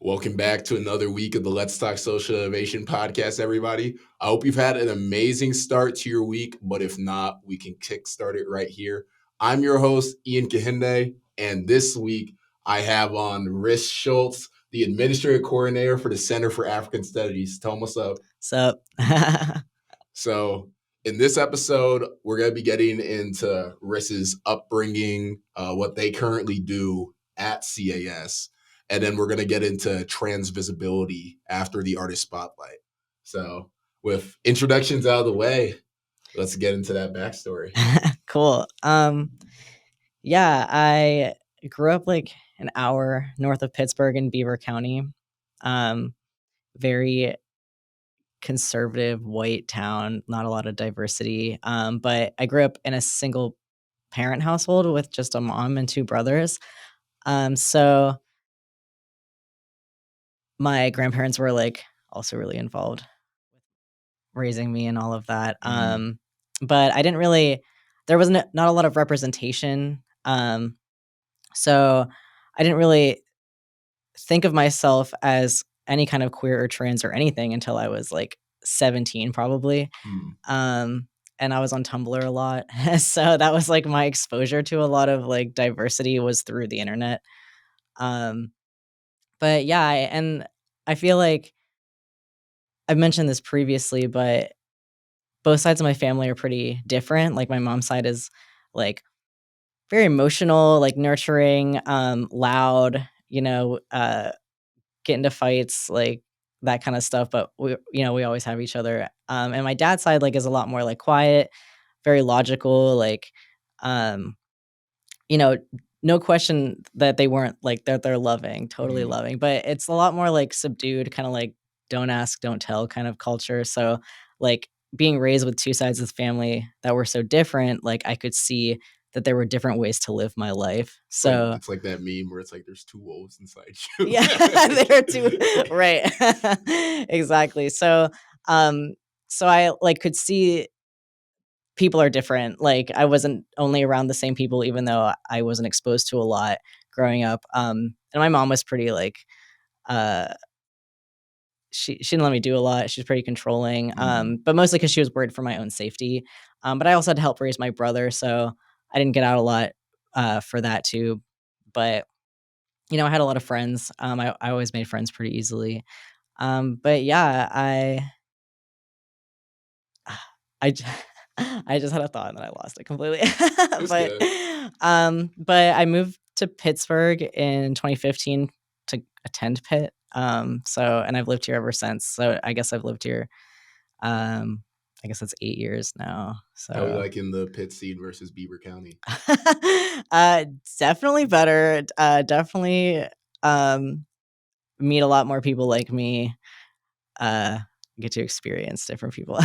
Welcome back to another week of the Let's Talk Social Innovation podcast, everybody. I hope you've had an amazing start to your week, but if not, we can kickstart it right here. I'm your host, Ian Kahinde, and this week I have on Rys Shultz, the Administrative Coordinator for the Center for African Studies. Tell them what's up. What's up? So in this episode, we're going to be getting into Rys's upbringing, what they currently do at CAS. And then we're going to get into trans-visbility after the artist spotlight. So with introductions out of the way, let's get into that backstory. Cool. Yeah, I grew up like an hour north of Pittsburgh in Beaver County. Very conservative white town, not a lot of diversity. But I grew up in a single parent household with just a mom and two brothers. So my grandparents were like also really involved with raising me and all of that. But I didn't really, there was not a lot of representation. So I didn't really think of myself as any kind of queer or trans or anything until I was like 17, probably. And I was on Tumblr a lot. So that was like my exposure to a lot of like diversity was through the internet. But yeah, and I feel like I've mentioned this previously, but both sides of my family are pretty different. Like my mom's side is like very emotional, like nurturing, loud, get into fights, like that kind of stuff. But we always have each other. And my dad's side like is a lot more like quiet, very logical, like, um, no question that they weren't like they're loving, totally loving, but it's a lot more like subdued, kind of like don't ask, don't tell kind of culture. So like being raised with two sides of the family that were so different, like I could see that there were different ways to live my life. So it's like that meme where it's like there's two wolves inside you. yeah, there are two, right? Exactly. So I like could see people are different. Like I wasn't only around the same people, even though I wasn't exposed to a lot growing up. And my mom was pretty like, uh, she didn't let me do a lot. She's pretty controlling, but mostly because she was worried for my own safety. But I also had to help raise my brother, so I didn't get out a lot for that too. But I had a lot of friends. I always made friends pretty easily. But yeah, I j- I just had a thought and then I lost it completely. but but I moved to Pittsburgh in 2015 to attend Pitt. And I've lived here ever since. So I guess I've lived here I guess it's 8 years now. So How are you liking the Pitt scene versus Beaver County? Definitely better. Definitely meet a lot more people like me. Get to experience different people.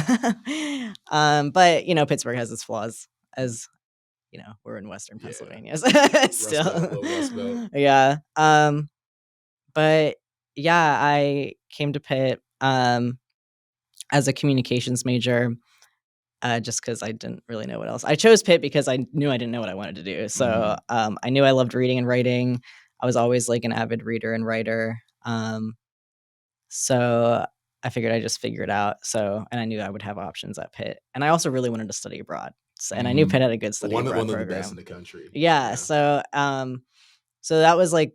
But Pittsburgh has its flaws, as we're in Western Pennsylvania. Still. Rust Belt. Yeah. But yeah, I came to Pitt as a communications major. Just because I didn't really know what else. I chose Pitt because I knew I didn't know what I wanted to do. So I knew I loved reading and writing. I was always like an avid reader and writer. So I figured I'd just figure it out. And I knew I would have options at Pitt. And I also really wanted to study abroad. And I knew Pitt had a good study abroad one program. of the best in the country. Yeah. So that was like,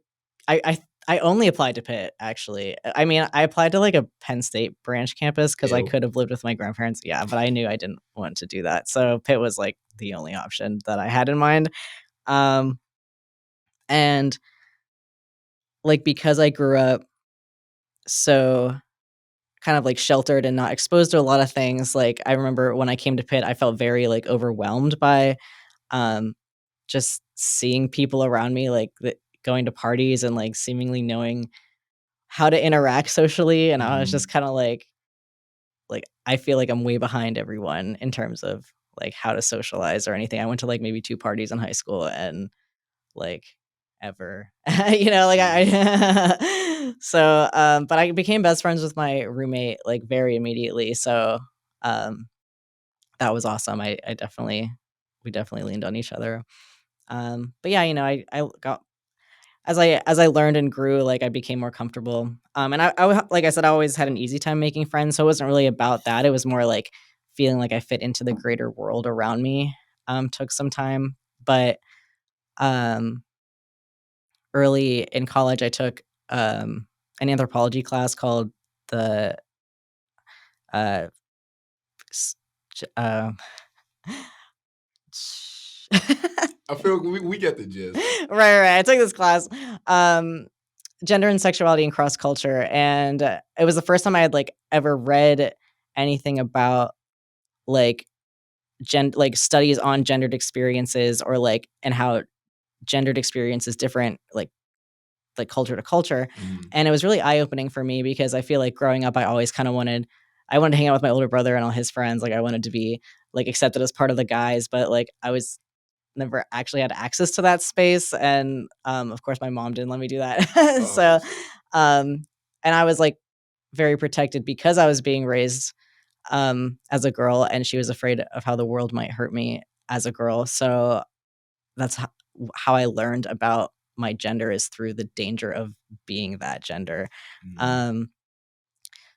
I only applied to Pitt, actually. I mean, I applied to like a Penn State branch campus because I could have lived with my grandparents. Yeah, but I knew I didn't want to do that. So Pitt was like the only option that I had in mind. And like because I grew up so kind of like sheltered and not exposed to a lot of things, like I remember when I came to Pitt, I felt very like overwhelmed by just seeing people around me, like going to parties and like seemingly knowing how to interact socially. And I was just kind of like I feel like I'm way behind everyone in terms of like how to socialize or anything. I went to like maybe 2 parties in high school and like ever, like I but I became best friends with my roommate like very immediately. So that was awesome. We definitely leaned on each other. But yeah, I as I learned and grew, like, I became more comfortable. And like I said, I always had an easy time making friends, so it wasn't really about that. It was more like feeling like I fit into the greater world around me, took some time. But, um, early in college, I took, an anthropology class called the, uh, s j I feel we get the gist. right. I took this class, um, gender and sexuality and cross culture, and it was the first time I had like ever read anything about like like studies on gendered experiences or like and how gendered experience is different like culture to culture. Mhm. And it was really eye opening for me because I feel like growing up, I always kind of I wanted to hang out with my older brother and all his friends. Like I wanted to be like accepted as part of the guys, but like I was never actually had access to that space. And of course, my mom didn't let me do that. Oh, So, so um, and I was like very protected because I was being raised as a girl, and she was afraid of how the world might hurt me as a girl. So that's how I learned about my gender is through the danger of being that gender. mhm, Um,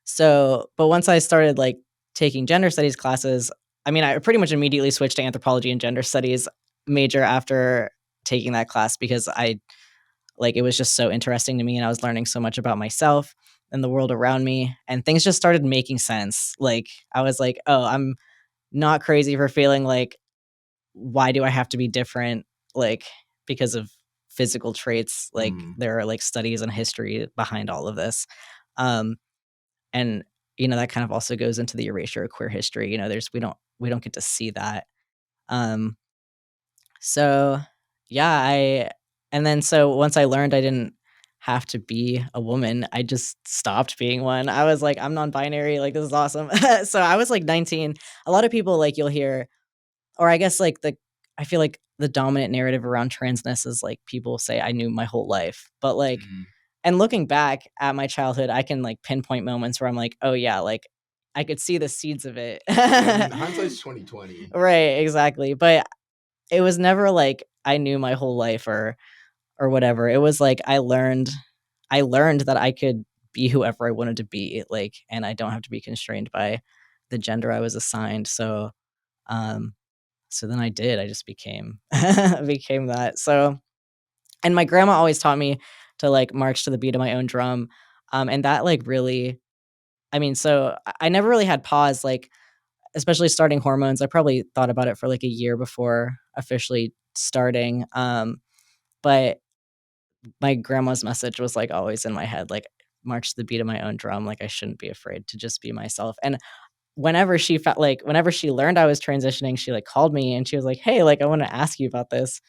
so, but once I started like taking gender studies classes, I mean, I pretty much immediately switched to anthropology and gender studies major after taking that class because it was just so interesting to me and I was learning so much about myself and the world around me and things just started making sense. Like I was like, "Oh, I'm not crazy for feeling like why do I have to be different like because of physical traits? Like mhm, there are like studies and history behind all of this." Um and that kind of also goes into the erasure of queer history. There's we don't get to see that. Um so yeah, I and then so once I learned I didn't have to be a woman, I just stopped being one. I was like, I'm non-binary, like this is awesome. So I was like 19. A lot of people like you'll hear, or I guess like I feel like the dominant narrative around transness is like people say I knew my whole life. But like mhm. and looking back at my childhood, I can like pinpoint moments where I'm like, oh yeah, like I could see the seeds of it. Yeah, I mean, hindsight's 2020. Right, exactly. But it was never like I knew my whole life or whatever. It was like I learned that I could be whoever I wanted to be, like, and I don't have to be constrained by the gender I was assigned. Um, so then I did. I just became became that. So, and my grandma always taught me to like march to the beat of my own drum. And that like really, I mean, so I never really had pause, like, especially starting hormones. I probably thought about it for like a year before officially starting. But my grandma's message was, like, always in my head, like, "March to the beat of my own drum," like, I shouldn't be afraid to just be myself, and whenever she learned I was transitioning, she, like, called me and she was like, "Hey, like, I wanna ask you about this,"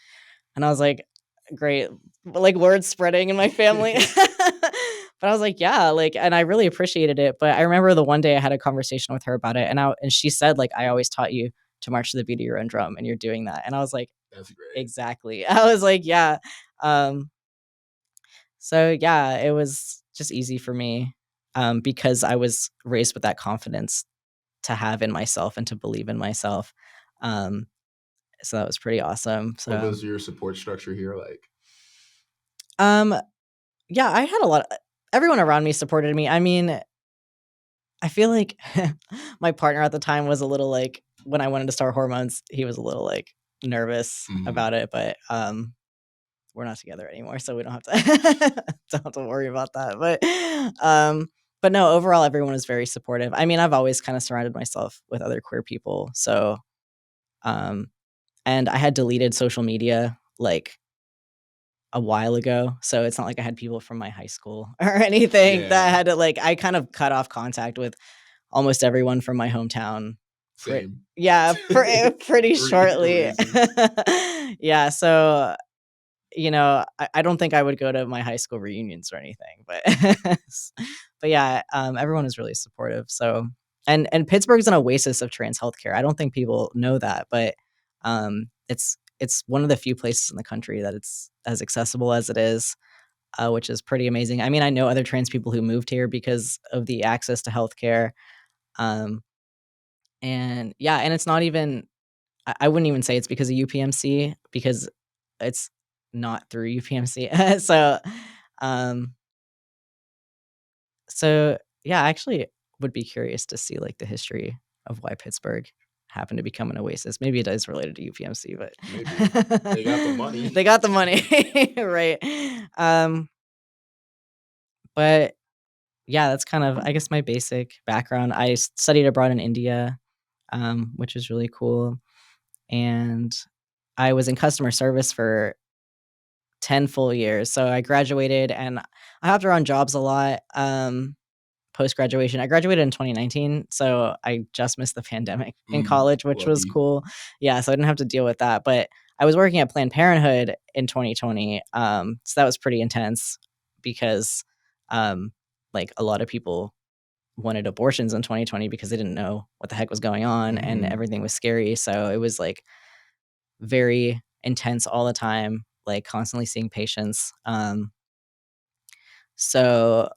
and I was like, "Great," like, word spreading in my family. But I was like, "Yeah," like, and I really appreciated it, but I remember the one day I had a conversation with her about it, and she said, like, "I always taught you to march to the beat of your own drum, and you're doing that," and I was like, That's great. "Exactly." I was like, "Yeah," um so yeah, it was just easy for me, because I was raised with that confidence to have in myself and to believe in myself. Um, so that was pretty awesome. What So, was your support structure here like? um, yeah, I had a lot everyone around me supported me. I mean, I feel like my partner at the time was a little like when I wanted to start hormones, he was a little like nervous Mhm. about it, but we're not together anymore, so we don't have to don't have to worry about that. But no, overall, everyone was very supportive. I mean, I've always kind of surrounded myself with other queer people, so um, and I had deleted social media like a while ago, so it's not like I had people from my high school or anything that Yeah, had to like. I kind of cut off contact with almost everyone from my hometown. Pre- same. yeah, pretty For shortly. reasons. Yeah, so I don't think I would go to my high school reunions or anything, but but yeah, everyone is really supportive. So, and Pittsburgh's an oasis of trans healthcare. I don't think people know that, but it's one of the few places in the country that it's as accessible as it is, which is pretty amazing. I mean, I know other trans people who moved here because of the access to healthcare, um, and it's not even. I wouldn't even say it's because of UPMC because it's not through UPMC. Um, so yeah, I actually would be curious to see like the history of why Pittsburgh happened to become an oasis. Maybe it is related to UPMC, but Maybe they got the money. they got the money, right? But yeah, that's kind of, I guess, my basic background. I studied abroad in India, which is really cool, and I was in customer service for 10 full years. So I graduated and I hopped around jobs a lot. Post graduation, I graduated in 2019, so I just missed the pandemic in college, which was Lucky. cool. Yeah, so I didn't have to deal with that. But I was working at Planned Parenthood in 2020, so that was pretty intense because, um, like a lot of people wanted abortions in 2020 because they didn't know what the heck was going on and everything was scary. So it was like very intense all the time, like constantly seeing patients. So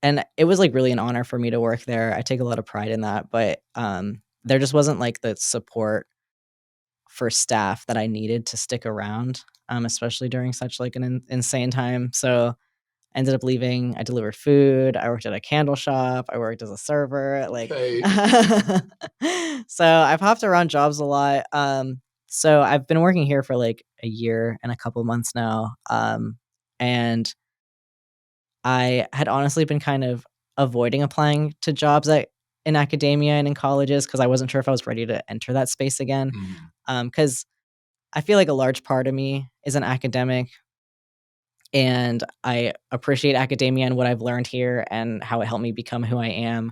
and it was like really an honor for me to work there. I take a lot of pride in that, but there just wasn't like the support for staff that I needed to stick around, especially during such like an insane time. So I ended up leaving. I delivered food. I worked at a candle shop. I worked as a server. Like, Okay. so I've hopped around jobs a lot. So I've been working here for like a year and a couple months now. And I had honestly been kind of avoiding applying to jobs in academia and in colleges because I wasn't sure if I was ready to enter that space again. Because I feel like a large part of me is an academic, and I appreciate academia and what I've learned here and how it helped me become who I am.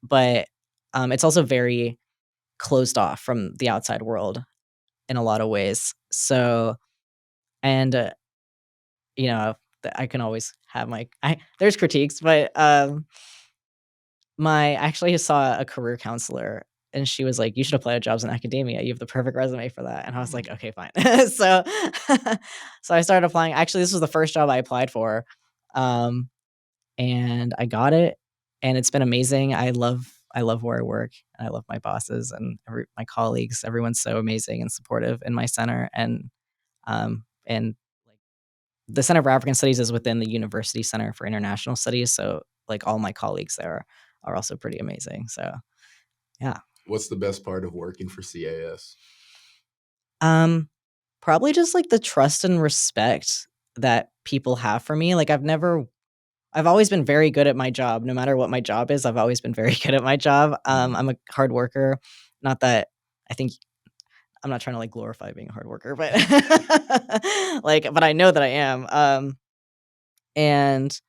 But it's also very closed off from the outside world in a lot of ways. So, and you know, I can always have there's critiques, but I actually saw a career counselor and she was like, "You should apply to jobs in academia. You have the perfect resume for that." And I was like, "Okay, fine." So so I started applying. Actually, this was the first job I applied for. Um, and I got it, and it's been amazing. I love where I work, and I love my bosses and my colleagues. Everyone's so amazing and supportive in my center, and like the Center for African Studies is within the University Center for International Studies, so like all my colleagues there are also pretty amazing. So yeah. What's the best part of working for CAS? Um, Probably just like the trust and respect that people have for me. Like I've always been very good at my job. No matter what my job is, I've always been very good at my job. I'm a hard worker. Not that I think I'm not trying to like glorify being a hard worker, but but I know that I am. And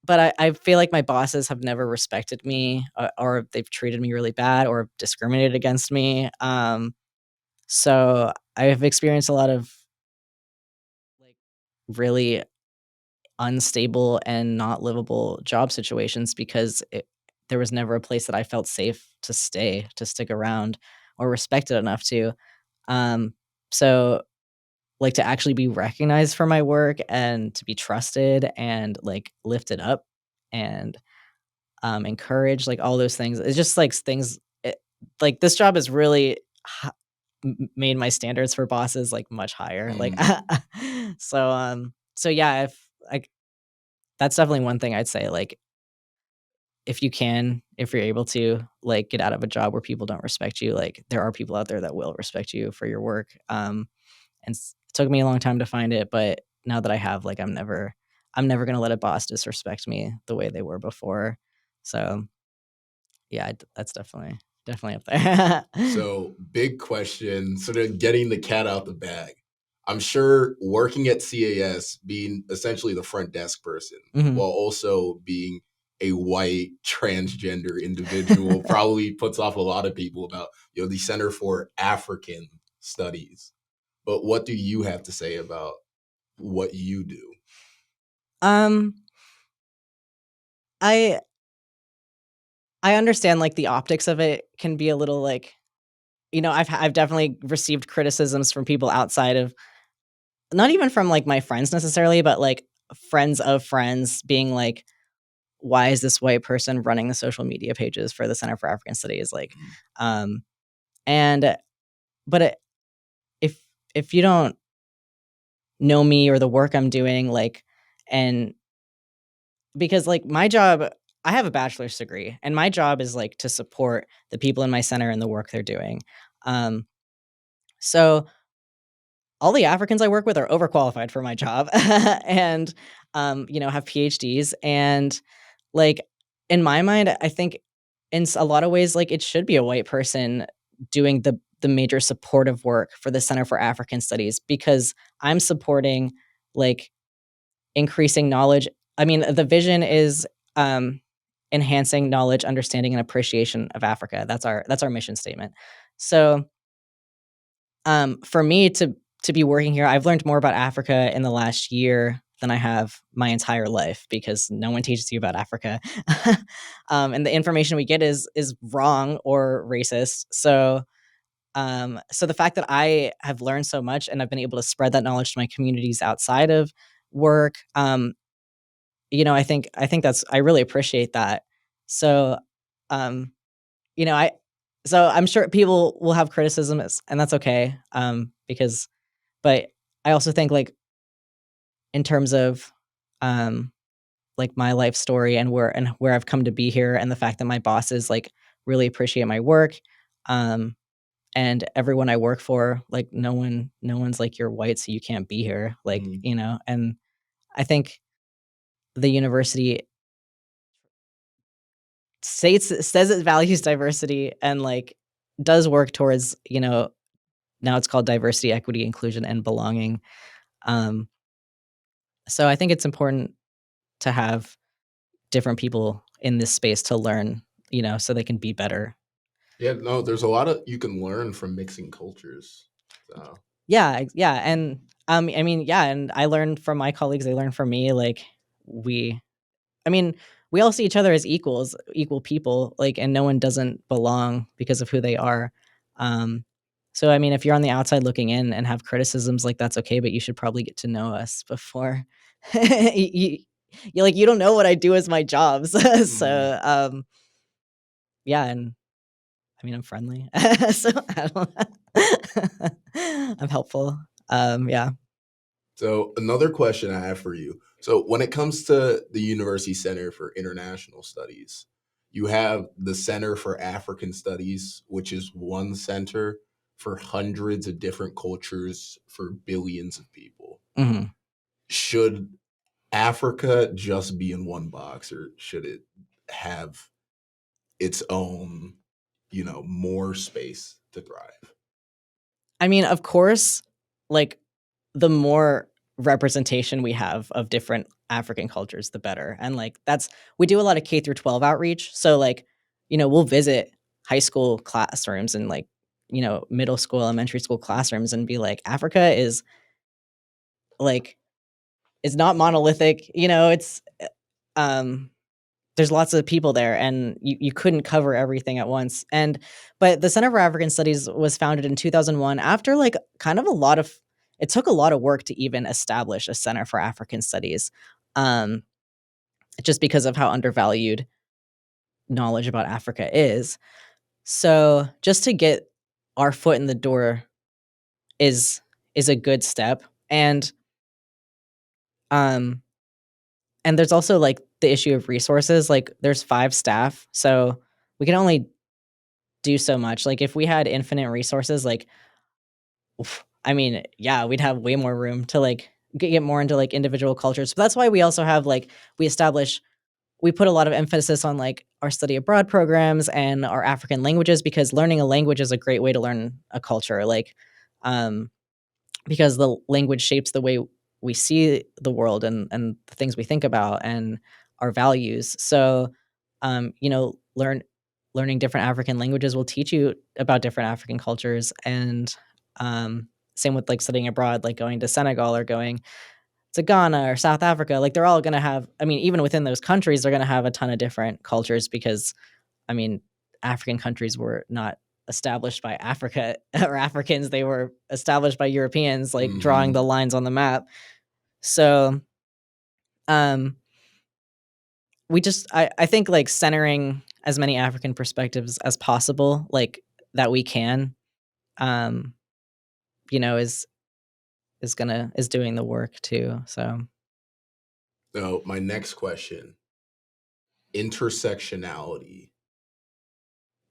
but I feel like my bosses have never respected me, or they've treated me really bad or discriminated against me. So I have experienced a lot of like really unstable and not livable job situations because there was never a place that I felt safe to stay, to stick around, or respected enough to. Um, so like to actually be recognized for my work and to be trusted and like lifted up and encouraged, like all those things. It's just like things like this job has really made my standards for bosses like much higher. Like so yeah, if like that's definitely one thing I'd say, like, if you're able to, like, get out of a job where people don't respect you, like, there are people out there that will respect you for your work, and it took me a long time to find it, but now that I have, like, I'm never gonna let a boss disrespect me the way they were before. So, yeah, that's definitely up there. So, big question, sort of getting the cat out the bag. I'm sure working at CAS, being essentially the front desk person, Mhm. while also being a white transgender individual, probably puts off a lot of people about the Center for African Studies. But what do you have to say about what you do? Um, I I understand, like, the optics of it can be a little, like, I've definitely received criticisms from people outside of, not even from, like, my friends necessarily, but, like, friends of friends being like, "Why is this white person running the social media pages for the Center for African Studies?" Like, um, and but if if you don't know me or the work I'm doing, like, and because like my job, I have a bachelor's degree, and my job is like to support the people in my center and the work they're doing. Um, so all the Africans I work with are overqualified for my job and, have PhDs. And like in my mind, I think in a lot of ways, like it should be a white person doing the major supportive work for the Center for African Studies because I'm supporting like increasing knowledge. I mean, the vision is enhancing knowledge, understanding, and appreciation of Africa. That's our mission statement. So for me to be working here, I've learned more about Africa in the last year than I have my entire life because no one teaches you about Africa, and the information we get is wrong or racist. So the fact that I have learned so much and I've been able to spread that knowledge to my communities outside of work, I think that's I really appreciate that. So, um, you know, I so I'm sure people will have criticisms, and that's okay. Because but I also think like in terms of um like my life story and where I've come to be here and the fact that my bosses like really appreciate my work. Um and everyone I work for, like no one's like you're white, so you can't be here. Like, Mm. and I think the university says it values diversity and like does work towards, now it's called diversity, equity, inclusion, and belonging. Um, so I think it's important to have different people in this space to learn, so they can be better. Yeah, no, there's a lot of you can learn from mixing cultures. So, Yeah, and I mean, yeah, and I learned from my colleagues, they learned from me. Like we, I mean, we all see each other as equals, equal people, like, and no one doesn't belong because of who they are. Um, so I mean, if you're on the outside looking in and have criticisms, like that's okay, but you should probably get to know us before. you, you like you don't know what I do as my jobs, mhm. so yeah, and I mean, I'm friendly, so I don't I'm helpful. Yeah. So another question I have for you. So when it comes to the University Center for International Studies, you have the Center for African Studies, which is one center for hundreds of different cultures for billions of people. Mhm. Should Africa just be in one box, or should it have its own, more space to thrive? I mean, of course, like, the more representation we have of different African cultures, the better, and, like, that's we do a lot of K through 12 outreach, so, like, we'll visit high school classrooms and, like, middle school, elementary school classrooms and be like, "Africa like, is not monolithic," um there's lots of people there and you couldn't cover everything at once. But the Center for African Studies was founded in 2001 after like kind of a lot of it took a lot of work to even establish a Center for African Studies. Um, just because of how undervalued knowledge about Africa is. So just to get our foot in the door is is a good step. Um and there's also like the issue of resources. Like there's 5 staff. So we can only do so much. Like, if we had infinite resources, like, oof, I mean, yeah, we'd have way more room to like get more into like individual cultures. But that's why we also have like we put a lot of emphasis on like our study abroad programs and our African languages because learning a language is a great way to learn a culture. Like, um, because the language shapes the way we see the world and the things we think about and our values. So, learning different African languages will teach you about different African cultures. And same with like studying abroad, like going to Senegal or going to Ghana or South Africa. Like they're all going to have, I mean, even within those countries, they're going to have a ton of different cultures because I mean, African countries were not established by Africa or Africans, they were established by Europeans, like, drawing Mhm. the lines on the map. So, um, I think, like, centering as many African perspectives as possible, like, that we can, um, is is doing the work too. So So my next question, intersectionality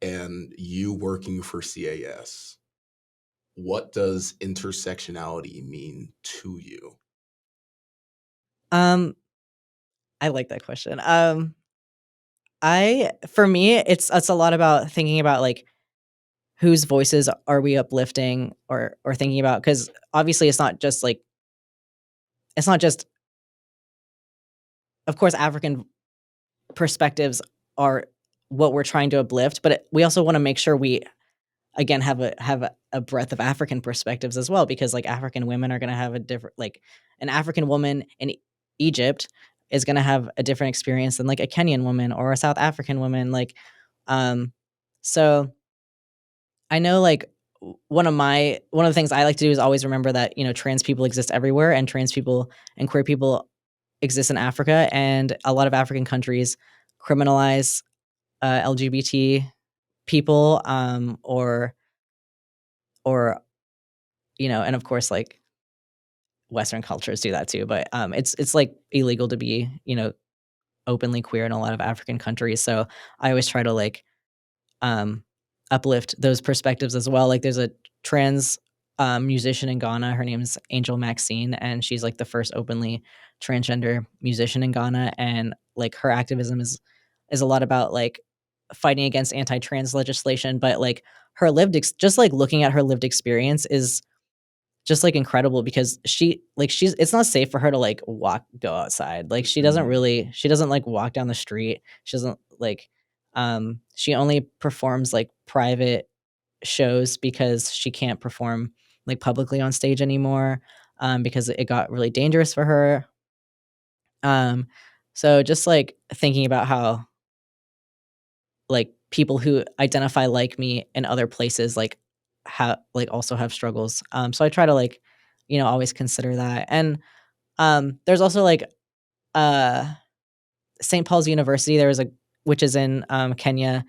and you working for CAS. What does intersectionality mean to you? um I like that question. I for me it's a lot about thinking about like whose voices are we uplifting or thinking about, because obviously it's not just, of course, African perspectives are what we're trying to uplift, but we also want to make sure we again have a breadth of African perspectives as well, because like African women are going to have a different, like an African woman in Egypt is going to have a different experience than like a Kenyan woman or a South African woman, like um so I know like one of the things I like to do is always remember that, trans people exist everywhere, and trans people and queer people exist in Africa, and a lot of African countries criminalize LGBT people, or and of course like Western cultures do that too, but it's like illegal to be openly queer in a lot of African countries. So I always try to like um, uplift those perspectives as well. Like there's a trans musician in Ghana. Her name's Angel Maxine, and she's like the first openly transgender musician in Ghana. And like her activism is a lot about like fighting against anti-trans legislation, but like just like looking at her lived experience is just like incredible, because she's it's not safe for her to like go outside. Like she doesn't like walk down the street. She doesn't like she only performs like private shows because she can't perform like publicly on stage anymore, because it got really dangerous for her. Um so just like thinking about how like people who identify like me in other places like also have struggles. So I try to like always consider that. And there's also like uh St. Paul's University, there was a which is in Kenya.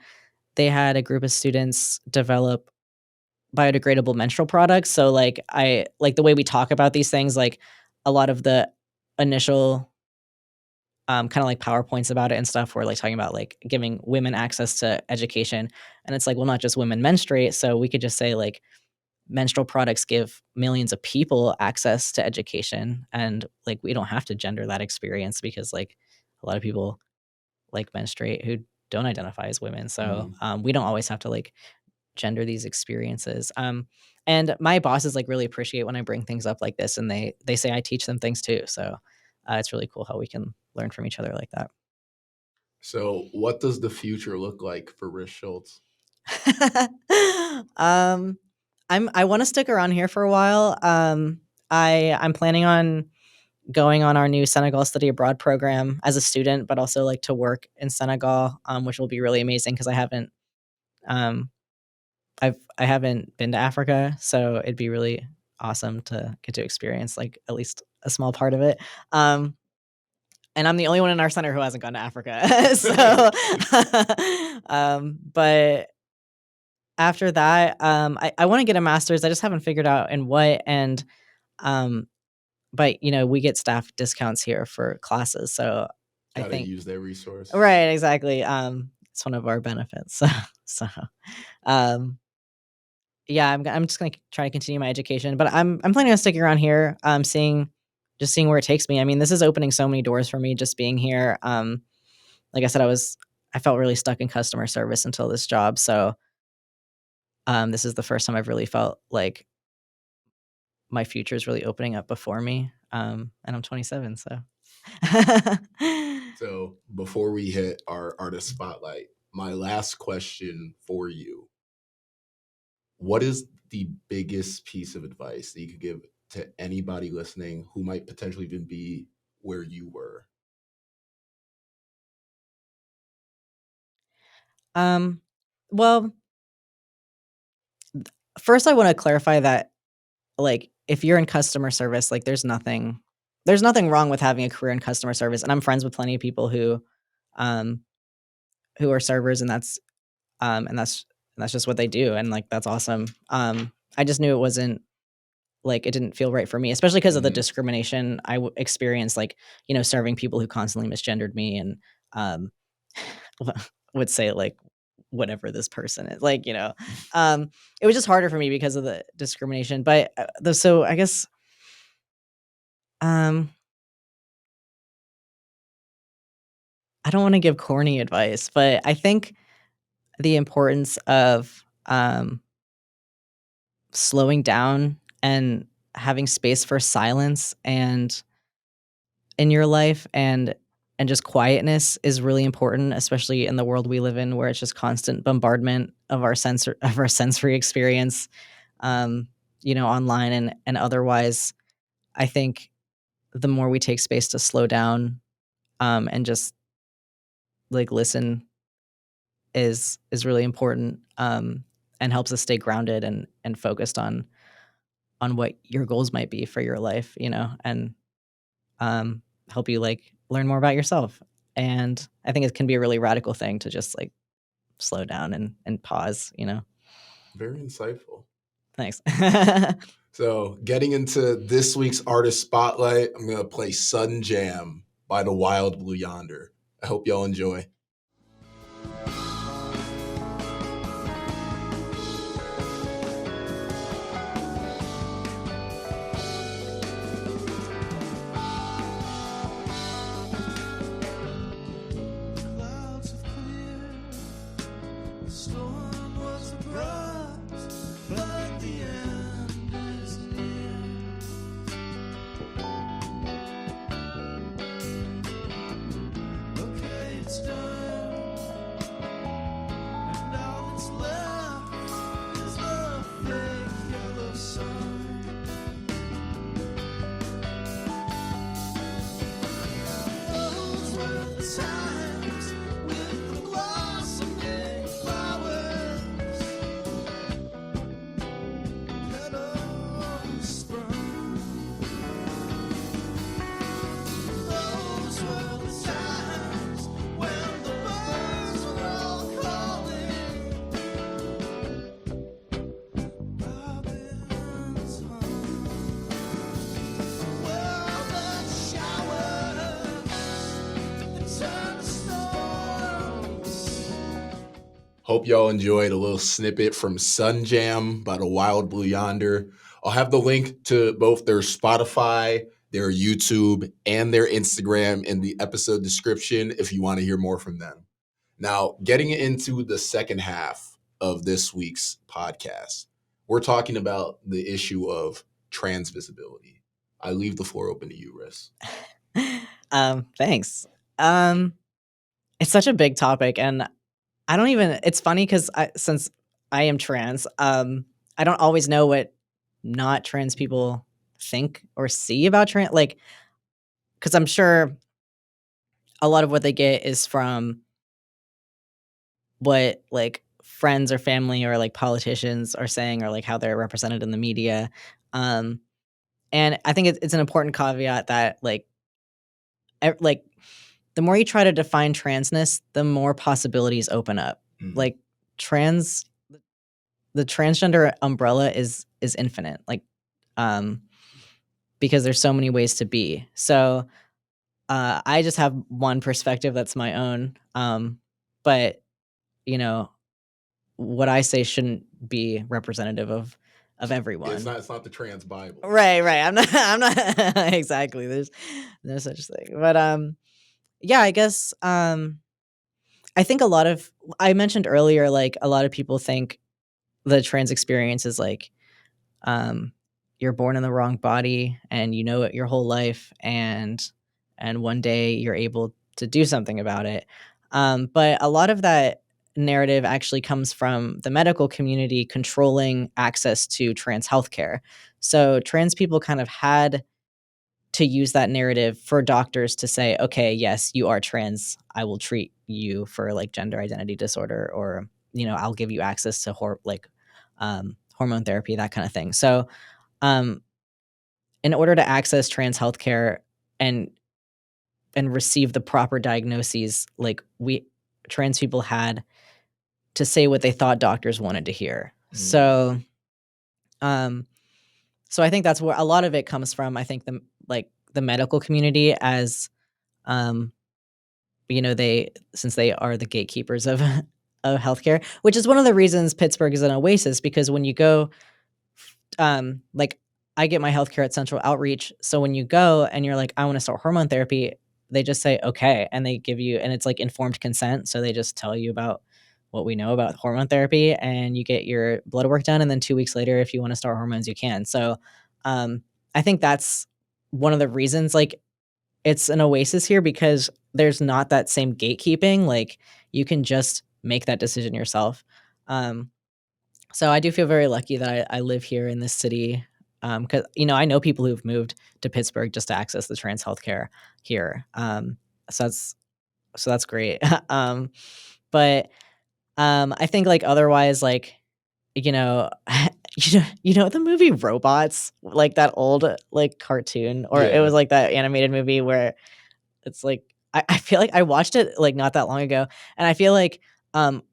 They had a group of students develop biodegradable menstrual products. So like I like the way we talk about these things, like a lot of the initial kind of like PowerPoints about it and stuff, were like talking about like giving women access to education. And it's like, well, not just women menstruate. So we could just say like menstrual products give millions of people access to education. And like, we don't have to gender that experience, because like a lot of people like menstruate who don't identify as women. So Mhm. we don't always have to like gender these experiences. And my bosses like really appreciate when I bring things up like this, and they say I teach them things too. So it's really cool how we can learn from each other like that. So, what does the future look like for Rys Shultz? um, I want to stick around here for a while. I'm planning on going on our new Senegal study abroad program as a student, but also like to work in Senegal, which will be really amazing, because um, I haven't been to Africa, so it'd be really awesome to get to experience like at least a small part of it. Um, and I'm the only one in our center who hasn't gone to Africa. So, but after that, I want to get a master's. I just haven't figured out in what. And um, but we get staff discounts here for classes, so I Got to think use their resource. right, exactly. It's one of our benefits. So, um, yeah, I'm just gonna try to continue my education, but I'm planning on sticking around here, seeing where it takes me. I mean, this is opening so many doors for me just being here. Like I said, I felt really stuck in customer service until this job. So this is the first time I've really felt like my future is really opening up before me. And I'm 27, so. So, before we hit our artist spotlight, my last question for you, what is the biggest piece of advice that you could give to anybody listening who might potentially even be where you were? um, well, first I want to clarify that like if you're in customer service, like there's nothing wrong with having a career in customer service. And I'm friends with plenty of people um who are servers, and and that's just what they do, and like that's awesome. I just knew it wasn't like, it didn't feel right for me, especially because of the Mhm. discrimination I experienced, like, serving people who constantly misgendered me and, um, would say, like, whatever this person is, like, it was just harder for me because of the discrimination, but, so I guess, um, I don't wanna give corny advice, but I think the importance of, slowing down and having space for silence and in your life and just quietness is really important, especially in the world we live in where it's just constant bombardment of our sensory experience, um, online and otherwise. I think the more we take space to slow down, and just like listen is really important, and helps us stay grounded and focused on what your goals might be for your life, and um, help you like learn more about yourself. And I think it can be a really radical thing to just like slow down and pause. Very insightful. Thanks. So, getting into this week's artist spotlight, I'm going to play Sun Jam by the Wild Blue Yonder. I hope y'all enjoy. Clouds have cleared, the storm was abrupt, but the end is near. Okay, it's done, and all that's left is the fake yellow sun. Those were the times with the blossoming flowers, petals sprung. Those were the times when the birds were all calling, robins hum. Well, the showers turn to storms. Hope y'all enjoyed a little snippet from Sun Jam by the Wild Blue Yonder. I'll have the link to both their Spotify, their YouTube, and their Instagram in the episode description if you want to hear more from them. Now, getting into the second half of this week's podcast, we're talking about the issue of trans-visbility. I leave the floor open to you, Rys. Thanks. Um, it's such a big topic, and I don't even. It's funny because since I am trans, I don't always know what not trans people think or see about trans. Like, because I'm sure a lot of what they get is from what like friends or family or like politicians are saying or like how they're represented in the media. Um, and I think it's an important caveat that like the more you try to define transness, the more possibilities open up. Mhm. Like trans the transgender umbrella is infinite. Like um because there's so many ways to be. So I just have one perspective that's my own. But you know, what I say shouldn't be representative of It's everyone. not the trans Bible. Right, right. I'm not exactly. There's no such thing. But yeah, I guess I think I mentioned earlier like a lot of people think the trans experience is like um you're born in the wrong body and you know it your whole life and one day you're able to do something about it. But a lot of that narrative actually comes from the medical community controlling access to trans healthcare. So trans people kind of had to use that narrative for doctors to say, okay, yes, you are trans. I will treat you for like gender identity disorder, or I'll give you access to hormone therapy, that kind of thing. So, um, in order to access trans healthcare and receive the proper diagnoses, like we trans people had to say what they thought doctors wanted to hear. Mhm. So, um, So I think that's where a lot of it comes from. I think the medical community, as since they are the gatekeepers of of healthcare, which is one of the reasons Pittsburgh is an oasis, because when you go, like, I get my healthcare at Central Outreach, so when you go and you're like, "I wanna start hormone therapy," they just say, "Okay," and they give you, and it's, like, informed consent, so they just tell you about what we know about hormone therapy, and you get your blood work done, and then 2 weeks later, if you wanna start hormones, you can. So, I think that's one of the reasons, like, it's an oasis here, because there's not that same gatekeeping, like, you can just make that decision yourself. Um so I do feel very lucky that I live here in this city, because I know people who've moved to Pittsburgh just to access the trans healthcare here. So that's great. But I think, like, otherwise, like, you know, the movie Robots, like that old, like, cartoon, or it Yeah. was like that animated movie where it's like, I feel like I watched it, like, not that long ago, and I feel like,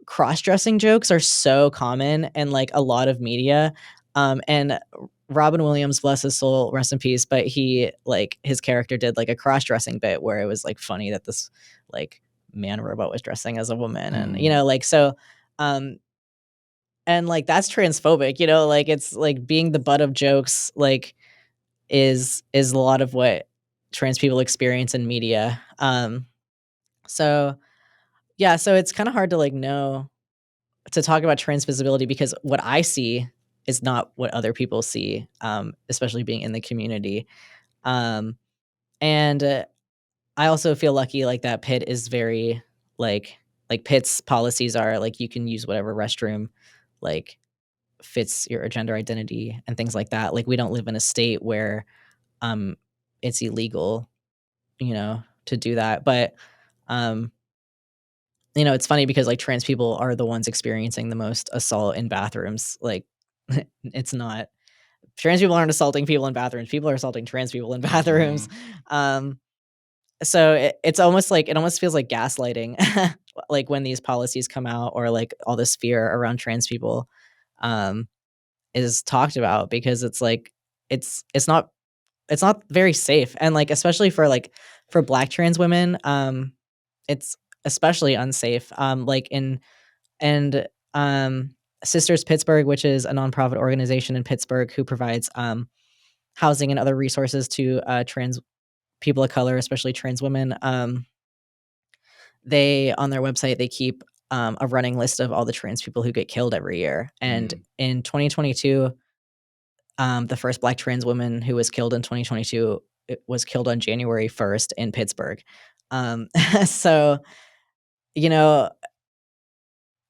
cross-dressing jokes are so common in, like, a lot of media, and Robin Williams, bless his soul, rest in peace, but his character did, like, a cross-dressing bit where it was, like, funny that this, like, man robot was dressing as a woman, and, Mm. like, so, um and, like, that's transphobic, like, it's, like, being the butt of jokes, like, is a lot of what trans people experience in media. So yeah, so it's kind of hard to, like, know to talk about trans visibility, because what I see is not what other people see, especially being in the community. Um, and I also feel lucky, like, that Pitt is very, like Pitt's policies are like, you can use whatever restroom, like, fits your gender identity and things like that. Like, we don't live in a state where um it's illegal, to do that. But um it's funny because, like, trans people are the ones experiencing the most assault in bathrooms. Like, it's not trans people aren't assaulting people in bathrooms. People are assaulting trans people in bathrooms. Mhm. Um, so it's almost like, it almost feels like gaslighting, like, when these policies come out, or, like, all this fear around trans people um, is talked about, because it's like, it's not very safe, and, like, especially for, like, for Black trans women, it's especially unsafe. Like, in and Sisters Pittsburgh, which is a nonprofit organization in Pittsburgh who provides housing and other resources to trans people of color, especially trans women. They, on their website, they keep a running list of all the trans people who get killed every year. And Mm. in 2022, the first Black trans woman who was killed in 2022, it was killed on January 1st in Pittsburgh. Um, so, you know,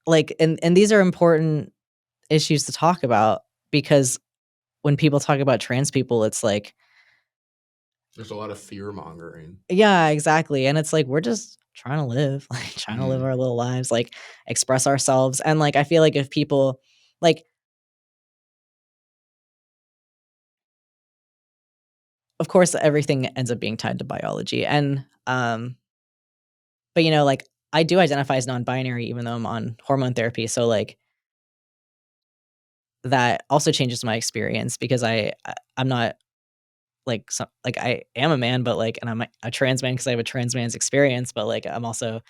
like, and these are important issues to talk about, because when people talk about trans people, it's like, There's a lot of fear mongering. yeah, exactly. And it's like, we're just trying to live, like, trying to live Mm. our little lives, like, express ourselves. And, like, I feel like if people, like, of course, everything ends up being tied to biology. And, but, like, I do identify as non-binary, even though I'm on hormone therapy. So, like, that also changes my experience, because I'm not, like, like, I am a man, but, like, and I'm a trans man because I have a trans man's experience, but, like, I'm also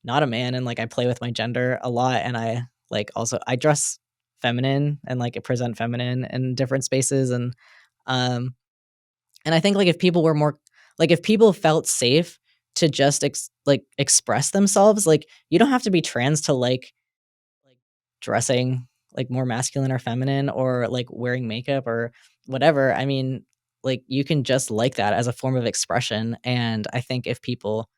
not a man, and, like, I play with my gender a lot, and I dress feminine, and, like, I present feminine in different spaces. Um and I think, like, if people were more, like, if people felt safe to just express themselves, like, you don't have to be trans to like dressing, like, more masculine or feminine, or, like, wearing makeup or whatever. I mean, like, you can just like that as a form of expression. And I think if people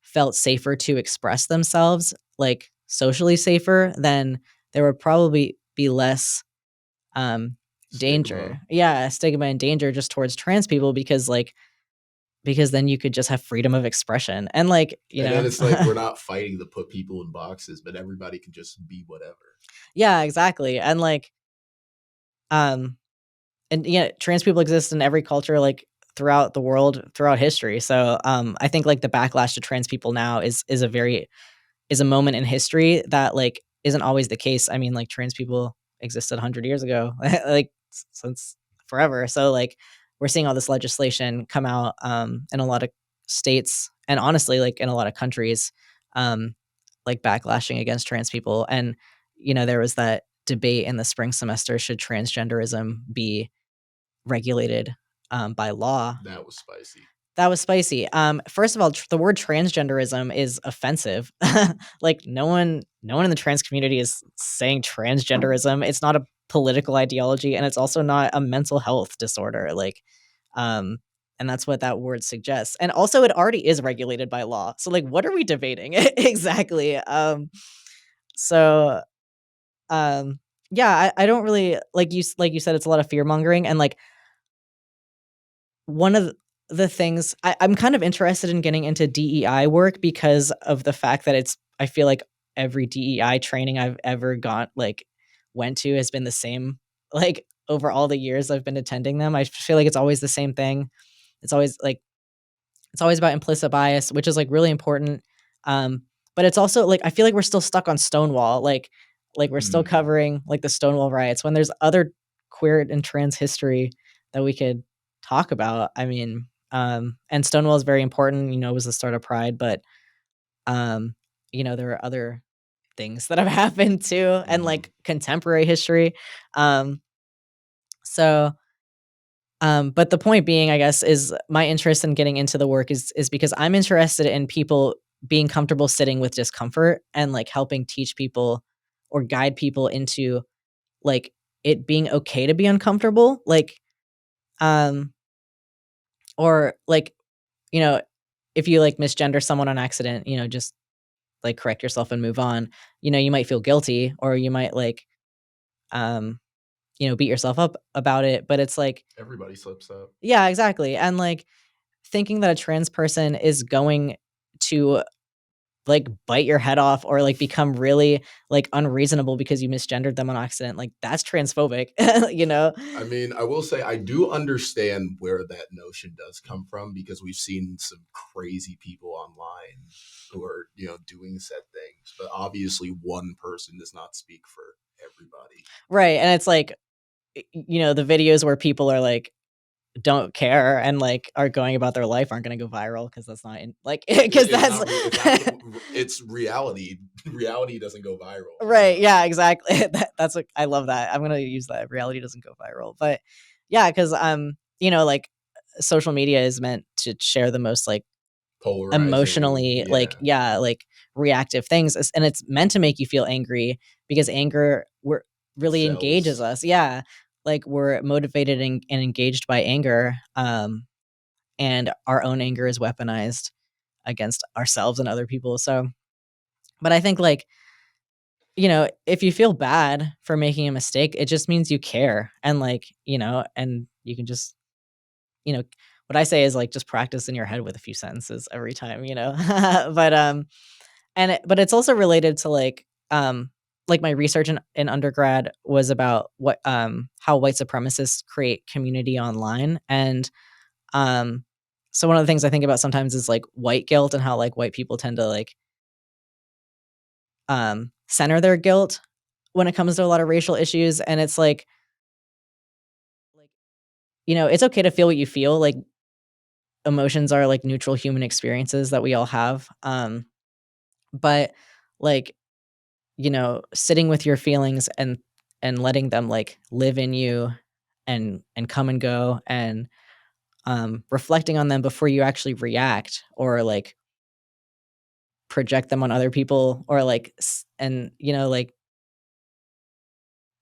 felt safer to express themselves, like, socially safer, then there would probably be less um Stigma. danger. Yeah, stigma and danger just towards trans people, because then you could just have freedom of expression, and, like, And then it's like, we're not fighting to put people in boxes, but everybody can just be whatever. yeah, exactly. And, like, um and yeah, trans people exist in every culture, like, throughout the world, throughout history. So I think, like, the backlash to trans people now is a moment in history that, like, isn't always the case. I mean, like, trans people existed 100 years ago, like, since forever. So like we're seeing all this legislation come out in a lot of states, and honestly like in a lot of countries, like backlashing against trans people. And there was that debate in the spring semester, should transgenderism be regulated by law. That was spicy. That was spicy. First of all, the word transgenderism is offensive. Like no one in the trans community is saying transgenderism. It's not a political ideology, and it's also not a mental health disorder. Like, and that's what that word suggests. And also, it already is regulated by law. So, like, what are we debating exactly? So, yeah, I don't really like you said. It's a lot of fear mongering, and like one of the things I'm kind of interested in getting into DEI work because of the fact that I feel like every DEI training I've ever went to has been the same, like over all the years I've been attending them. I feel like it's always the same thing. It's always about implicit bias, which is like really important. But it's also like I feel like we're still stuck on Stonewall, like we're still covering like the Stonewall riots when there's other queer and trans history that we could talk about. I mean, and Stonewall is very important, it was the start of Pride, but there are other things that have happened too, and like contemporary history. So but the point being, I guess, is my interest in getting into the work is because I'm interested in people being comfortable sitting with discomfort and like helping teach people or guide people into like it being okay to be uncomfortable. Like, or like, if you like misgender someone on accident, just like correct yourself and move on. You might feel guilty, or you might like, beat yourself up about it, but it's like Everybody slips up. yeah, exactly. And like thinking that a trans person is going to like bite your head off or like become really like unreasonable because you misgendered them on accident, like that's transphobic. I mean, I will say I do understand where that notion does come from, because we've seen some crazy people online who are, doing said things, but obviously one person does not speak for everybody. Right. And it's like, the videos where people are like, don't care and like are going about their life aren't going to go viral because that's not because it's reality. Reality doesn't go viral. Right. Yeah, exactly. That's what I love that. I'm going to use that. Reality doesn't go viral. But yeah, because like social media is meant to share the most like Polarizing, emotionally like reactive things, and it's meant to make you feel angry because anger really engages us. Yeah, like we're motivated and engaged by anger, and our own anger is weaponized against ourselves and other people. So, but I think like if you feel bad for making a mistake, it just means you care, and like and you can just what I say is like just practice in your head with a few sentences every time, but but it's also related to like my research in undergrad was about what how white supremacists create community online. And so one of the things I think about sometimes is like white guilt and how like white people tend to like center their guilt when it comes to a lot of racial issues. And it's like it's okay to feel what you feel. Like emotions are like neutral human experiences that we all have. But like sitting with your feelings and letting them like live in you and come and go, and reflecting on them before you actually react or like project them on other people, or like and like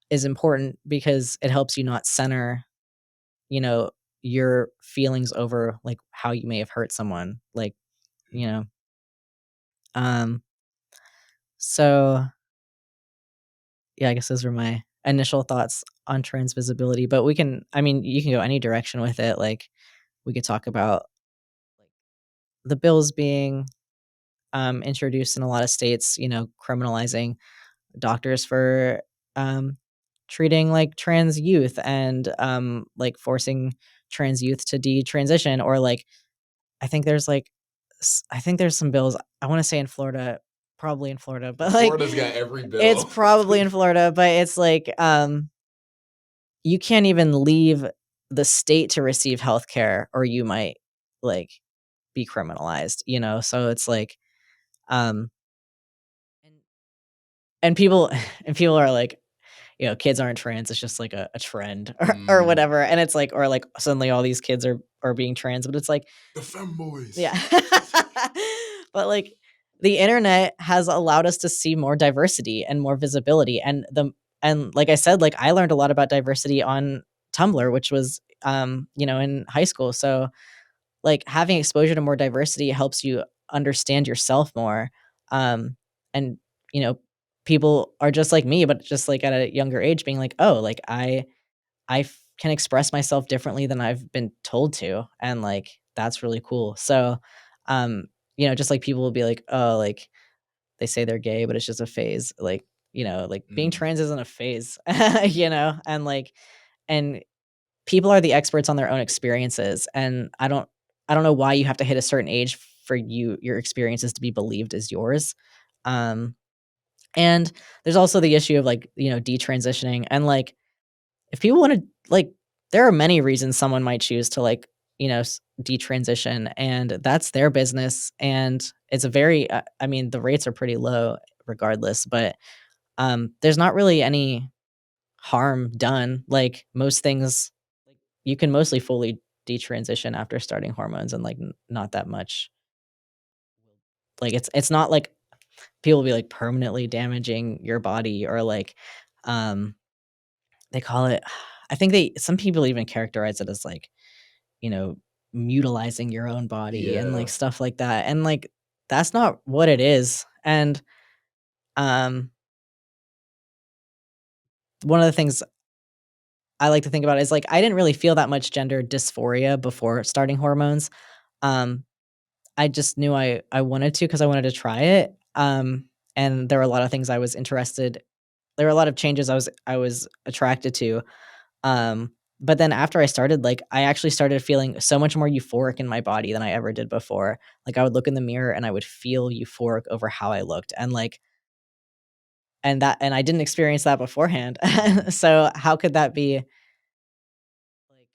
is important because it helps you not center your feelings over like how you may have hurt someone, like um so yeah, I guess those were my initial thoughts on trans-visbility, but you can go any direction with it. Like we could talk about like the bills being introduced in a lot of states, criminalizing doctors for treating like trans youth, and like forcing trans youth to detransition, or like I think there's like I think there's some bills, I want to say in Florida, probably in Florida, but like Florida's got every bill. it's probably in Florida, but it's like you can't even leave the state to receive healthcare, or you might like be criminalized, you know? So it's like, um, and, and people, and people are like, you know, kids aren't trans. It's just like a trend or Mm, whatever. And it's like, or like suddenly all these kids are being trans, but it's like, the femboys. yeah. But like the internet has allowed us to see more diversity and more visibility. And like I said, like I learned a lot about diversity on Tumblr, which was you know, in high school. So like having exposure to more diversity helps you understand yourself more. And you know, people are just like me, but just like at a younger age being like, oh, like can express myself differently than I've been told to, and like that's really cool. So, um, you know, just like people will be like, oh, like they say they're gay, but it's just a phase. Like, you know, like being Mm, trans isn't a phase, you know, and people are the experts on their own experiences, and I don't know why you have to hit a certain age for your experiences to be believed as yours. Um, and there's also the issue of like, you know, detransitioning, and like if people want to like there are many reasons someone might choose to like, you know, detransition, and that's their business, and it's a very I mean the rates are pretty low regardless, but there's not really any harm done. Like most things, you can mostly fully detransition after starting hormones, and like not that much. Like it's not like people will be like permanently damaging your body, or like um they call it, I think some people even characterize it as like, you know, mutilizing your own body and yeah. like stuff like that. And like that's not what it is. And um one of the things I like to think about is like I didn't really feel that much gender dysphoria before starting hormones. Um I just knew I wanted to, because I wanted to try it. And there were a lot of things I was interested. There were a lot of changes I was attracted to. But then after I started, like I actually started feeling so much more euphoric in my body than I ever did before. Like I would look in the mirror and I would feel euphoric over how I looked, and like and I didn't experience that beforehand. Mhm. So how could that be? Like,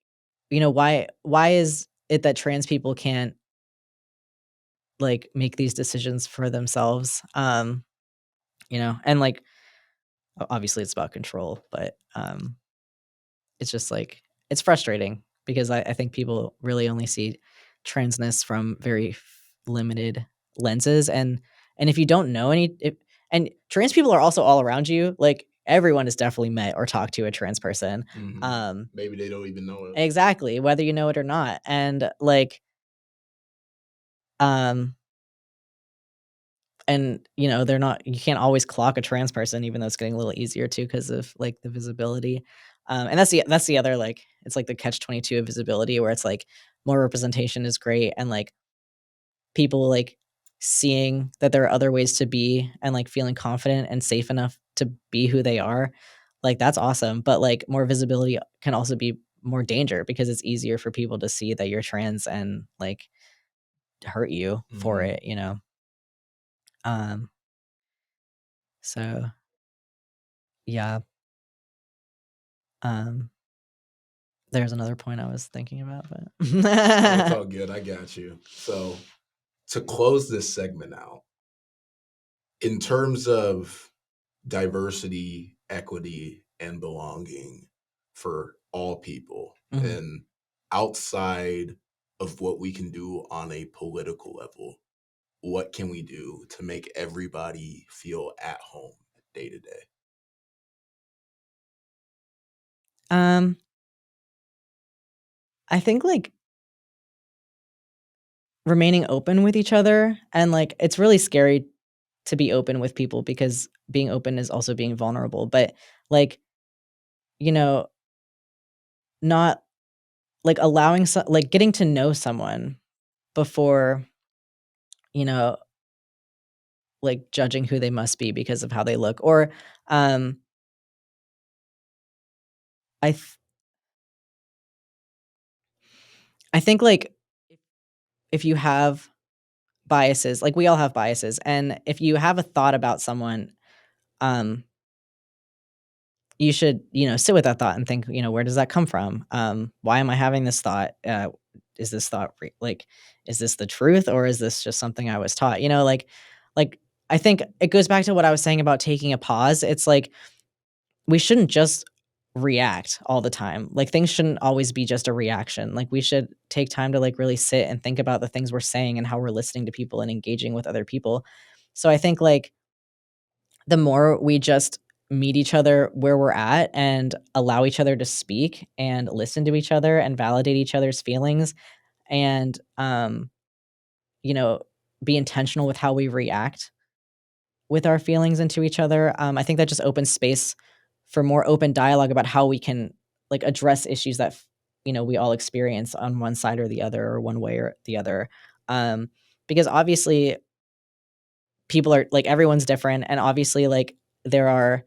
you know, why is it that trans people can't like make these decisions for themselves? You know, and like obviously it's about control, but it's just like it's frustrating because I think people really only see transness from very limited lenses, and if you don't know and trans people are also all around you. Like everyone has definitely met or talked to a trans person. Mhm. Um, Maybe they don't even know it. exactly, whether you know it or not, and like um and you know they're not you can't always clock a trans person, even though it's getting a little easier too because of like the visibility. And that's the other, like it's like the catch 22 of visibility, where it's like more representation is great, and like people like seeing that there are other ways to be, and like feeling confident and safe enough to be who they are, like that's awesome. But like more visibility can also be more danger, because it's easier for people to see that you're trans and like hurt you for Mhm. it, you know. um so yeah. Um, there's another point I was thinking about, No, it's but all good. I got you. So to close this segment out, in terms of diversity, equity, and belonging for all people, Mhm. and outside of what we can do on a political level, what can we do to make everybody feel at home day to day? um, I think like remaining open with each other, and like it's really scary to be open with people, because being open is also being vulnerable. But like, you know, not like like getting to know someone before, you know, like judging who they must be because of how they look, or um, I th- I think like if you have biases, like we all have biases, and if you have a thought about someone, um you should, sit with that thought and think, where does that come from? Why am I having this thought? Is this thought is this the truth, or is this just something I was taught? Like I think it goes back to what I was saying about taking a pause. It's like we shouldn't just react all the time. Like things shouldn't always be just a reaction. Like we should take time to like really sit and think about the things we're saying and how we're listening to people and engaging with other people. So I think like the more we just meet each other where we're at and allow each other to speak and listen to each other and validate each other's feelings and you know be intentional with how we react with our feelings into each other, I think that just opens space for more open dialogue about how we can like address issues that we all experience on one side or the other, or one way or the other, because obviously people are like, everyone's different, and obviously like there are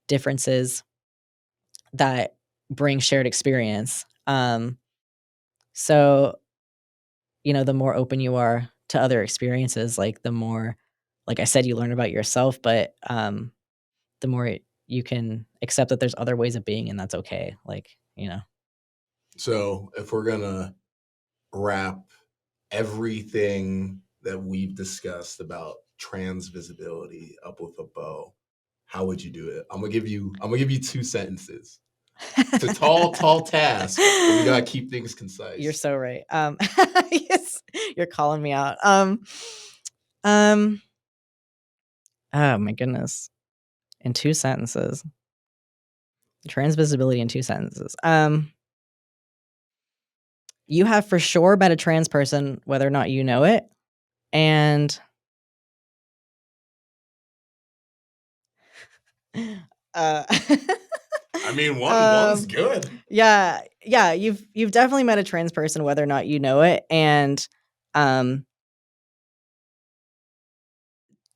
differences that bring shared experience. So, the more open you are to other experiences, like the more, like I said, you learn about yourself, but the more you can accept that there's other ways of being, and that's okay. So if we're gonna wrap everything that we've discussed about trans visibility up with a bow, how would you do it? I'm gonna give you 2 sentences. It's a tall task, but we gotta keep things concise. You're so right. Yes, you're calling me out. Oh my goodness. In 2 sentences. Trans-visibility in 2 sentences. You have for sure met a trans person, whether or not you know it, and I mean, one's good. Yeah, you've definitely met a trans person, whether or not you know it, and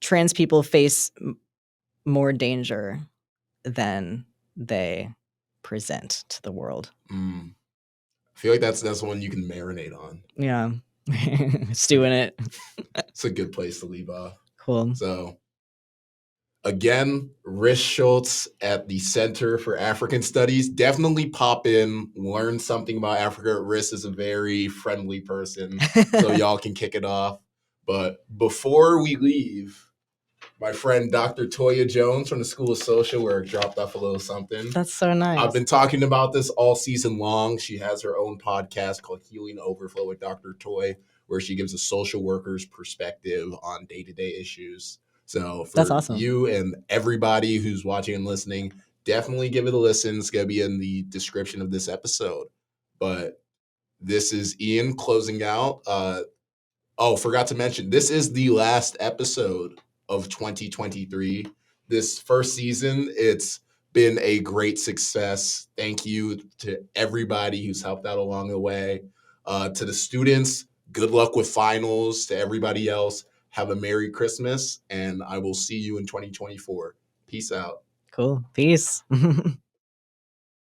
trans people face more danger than they present to the world. I feel like that's one you can marinate on. Yeah. Stew in it. It's a good place to leave off. Cool. So, again, Rys Shultz at the Center for African Studies. Definitely pop in, learn something about Africa. Rys is a very friendly person, so y'all can kick it off. But before we leave, my friend Dr. Toya Jones from the School of Social Work dropped off a little something. That's so nice. I've been talking about this all season long. She has her own podcast called Healing Overflow with Dr. Toy, where she gives a social worker's perspective on day-to-day issues. So for That's awesome. you and everybody who's watching and listening, definitely give it a listen. It's going to be in the description of this episode. But this is Ian closing out. Forgot to mention, this is the last episode of 2023. This first season, it's been a great success. Thank you to everybody who's helped out along the way. To the students, good luck with finals. To everybody else, have a Merry Christmas, and I will see you in 2024. Peace out. Cool. Peace.